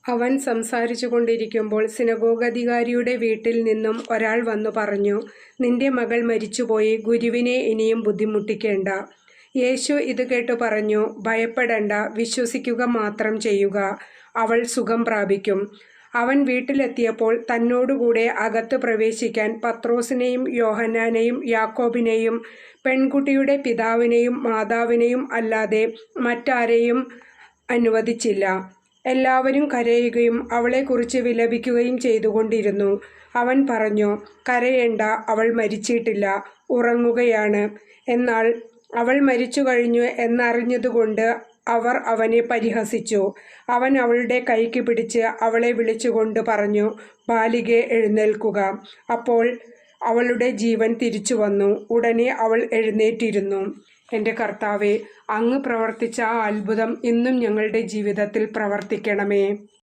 അവൻ സംസാരിച്ചു കൊണ്ടിരിക്കുമ്പോൾ സിനഗോഗധികാരിയുടെ വീട്ടിൽ നിന്നും ഒരാൾ വന്നു പറഞ്ഞു, നിന്റെ മകൾ മരിച്ചുപോയി, ഗുരുവിനെ ഇനിയും ബുദ്ധിമുട്ടിക്കേണ്ട. യേശു ഇത് കേട്ടു പറഞ്ഞു, ഭയപ്പെടേണ്ട, വിശ്വസിക്കുക മാത്രം ചെയ്യുക, അവൾ സുഖം പ്രാപിക്കും. അവൻ വീട്ടിലെത്തിയപ്പോൾ തന്നോടുകൂടെ അകത്ത് പ്രവേശിക്കാൻ പത്രോസിനെയും യോഹന്നാനെയും യാക്കോബിനെയും പെൺകുട്ടിയുടെ പിതാവിനെയും മാതാവിനെയും അല്ലാതെ മറ്റാരെയും അനുവദിച്ചില്ല. എല്ലാവരും കരയുകയും അവളെക്കുറിച്ച് വിലപിക്കുകയും ചെയ്തുകൊണ്ടിരുന്നു. അവൻ പറഞ്ഞു, കരയേണ്ട, അവൾ മരിച്ചിട്ടില്ല, ഉറങ്ങുകയാണ്. എന്നാൽ അവൾ മരിച്ചു കഴിഞ്ഞു എന്നറിഞ്ഞതുകൊണ്ട് അവർ അവനെ പരിഹസിച്ചു. അവൻ അവളുടെ കൈക്ക് പിടിച്ച് അവളെ വിളിച്ചുകൊണ്ട് പറഞ്ഞു, ബാലികേ, എഴുന്നേൽക്കുക. അപ്പോൾ അവളുടെ ജീവൻ തിരിച്ചു വന്നു. ഉടനെ അവൾ എഴുന്നേറ്റിരുന്നു. എൻ്റെ കർത്താവേ, അങ്ങ് പ്രവർത്തിച്ച ആ അത്ഭുതം ഇന്നും ഞങ്ങളുടെ ജീവിതത്തിൽ പ്രവർത്തിക്കണമേ.